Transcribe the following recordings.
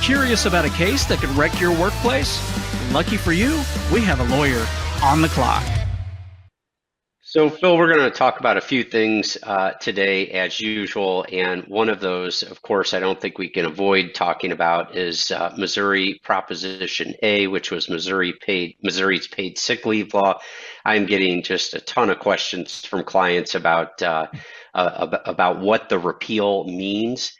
Curious about a case that could wreck your workplace? Lucky for you, we have a lawyer on the clock. So, Phil, we're going to talk about a few things today, as usual, and one of those, of course, I don't think we can avoid talking about is Missouri Proposition A, which was Missouri's paid sick leave law. I'm getting just a ton of questions from clients about what the repeal means.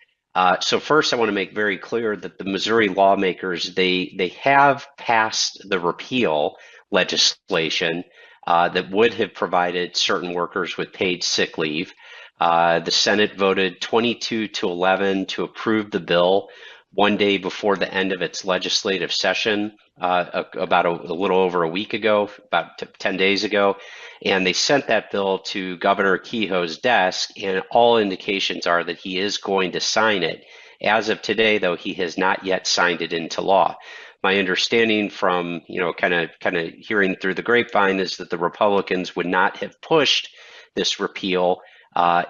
So first, I want to make very clear that the Missouri lawmakers, they have passed the repeal legislation that would have provided certain workers with paid sick leave. The Senate voted 22-11 to approve the bill one day before the end of its legislative session, about a little over a week ago, about 10 days ago. And they sent that bill to Governor Kehoe's desk, and all indications are that he is going to sign it. As of today, though, he has not yet signed it into law. My understanding from, kind of hearing through the grapevine is that the Republicans would not have pushed this repeal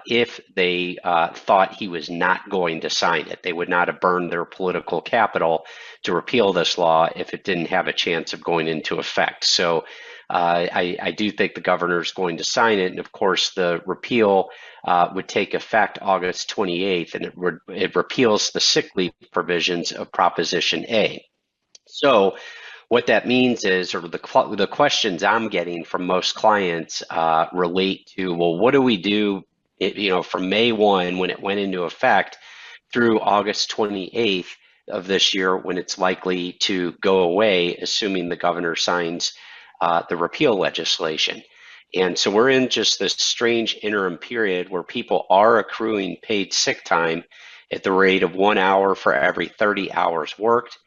if they thought he was not going to sign it. They would not have burned their political capital to repeal this law if it didn't have a chance of going into effect. So I do think the governor is going to sign it. And of course, the repeal would take effect August 28th, and it repeals the sick leave provisions of Proposition A. So what that means is, or the questions I'm getting from most clients relate to, well, what do we do, from May 1 when it went into effect through August 28th of this year when it's likely to go away, assuming the governor signs the repeal legislation. And so we're in just this strange interim period where people are accruing paid sick time at the rate of 1 hour for every 30 hours worked.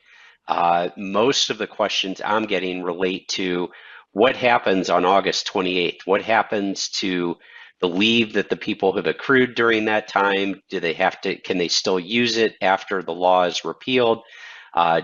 Most of the questions I'm getting relate to what happens on August 28th. What happens to the leave that the people have accrued during that time? Can they still use it after the law is repealed?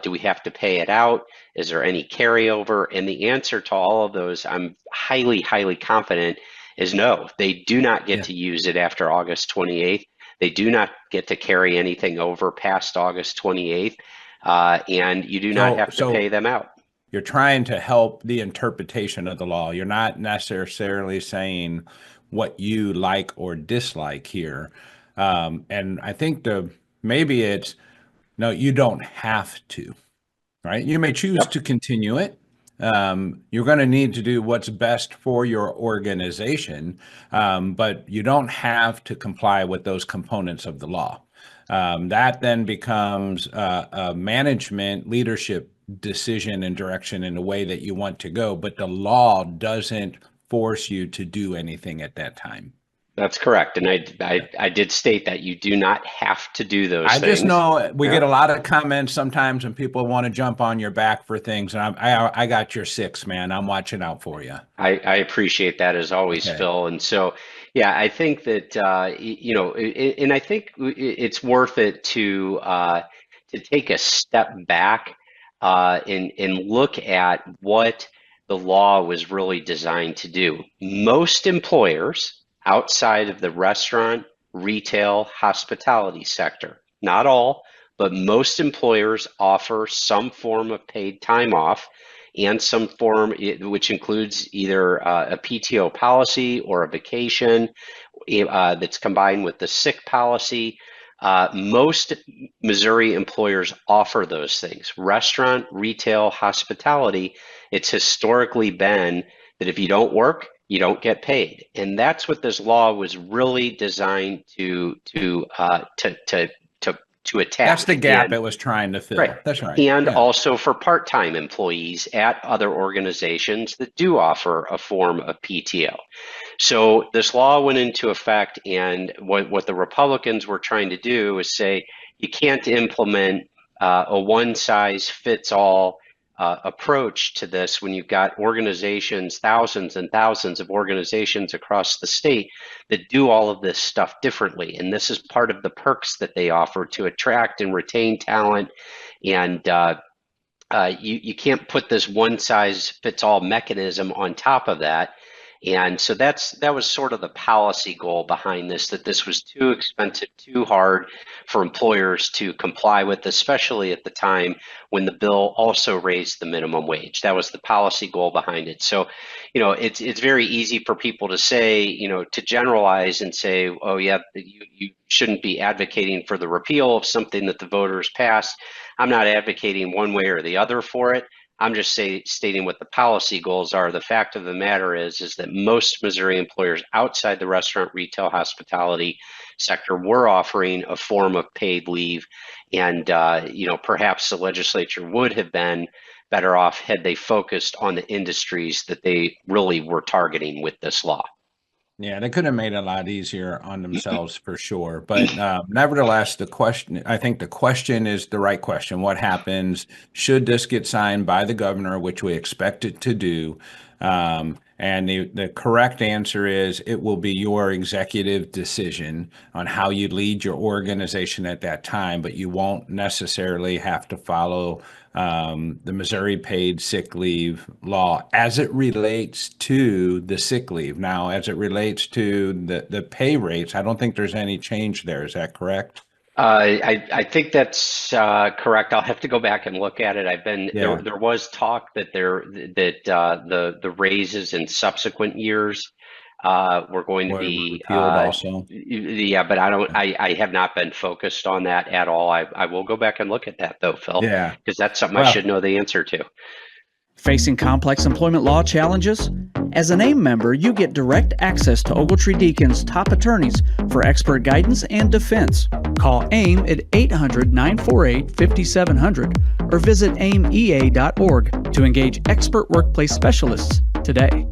Do we have to pay it out? Is there any carryover? And the answer to all of those, I'm highly, highly confident, is no. They do not get to use it after August 28th. They do not get to carry anything over past August 28th. And you do not have to pay them out. You're trying to help the interpretation of the law. You're not necessarily saying what you like or dislike here. And I think maybe it's, no, you don't have to, right? You may choose to continue it. You're going to need to do what's best for your organization, but you don't have to comply with those components of the law. That then becomes a management leadership decision and direction in the way that you want to go, but the law doesn't force you to do anything at that time. That's correct. And I did state that you do not have to do those things. I just know we get a lot of comments sometimes and people want to jump on your back for things. And I got your six, man. I'm watching out for you. I appreciate that as always, Okay. Phil. And so, yeah, I think that, and I think it's worth it to take a step back and look at what the law was really designed to do. Most employers outside of the restaurant, retail, hospitality sector, not all, but most employers offer some form of paid time off and some form, which includes either a PTO policy or a vacation that's combined with the sick policy. Most Missouri employers offer those things. Restaurant, retail, hospitality, it's historically been that if you don't work, you don't get paid. And that's what this law was really designed to attack. That's the gap it was trying to fill. Right. That's right. And also for part-time employees at other organizations that do offer a form of PTO. So this law went into effect, and what the Republicans were trying to do is say you can't implement a one-size-fits-all approach to this when you've got organizations, thousands and thousands of organizations across the state that do all of this stuff differently. And this is part of the perks that they offer to attract and retain talent. And you can't put this one size fits all mechanism on top of that And so that was sort of the policy goal behind this, that this was too expensive, too hard for employers to comply with, especially at the time when the bill also raised the minimum wage. That was the policy goal behind it. So, it's very easy for people to say, to generalize and say, oh yeah, you shouldn't be advocating for the repeal of something that the voters passed. I'm not advocating one way or the other for it. I'm just stating what the policy goals are. The fact of the matter is that most Missouri employers outside the restaurant, retail, hospitality sector were offering a form of paid leave, and perhaps the legislature would have been better off had they focused on the industries that they really were targeting with this law. Yeah, they could have made it a lot easier on themselves for sure. But nevertheless, I think the question is the right question. What happens should this get signed by the governor, which we expect it to do? And the correct answer is it will be your executive decision on how you lead your organization at that time, but you won't necessarily have to follow the Missouri paid sick leave law as it relates to the sick leave. Now, as it relates to the pay rates, I don't think there's any change there. Is that correct? I think that's correct. I'll have to go back and look at it. There was talk that the raises in subsequent years were going to be repealed also. Yeah, but I have not been focused on that at all. I will go back and look at that though, Phil. Yeah, because that's something I should know the answer to. Facing complex employment law challenges? As an AIM member, you get direct access to Ogletree Deacon's top attorneys for expert guidance and defense. Call AIM at 800-948-5700 or visit aimea.org to engage expert workplace specialists today.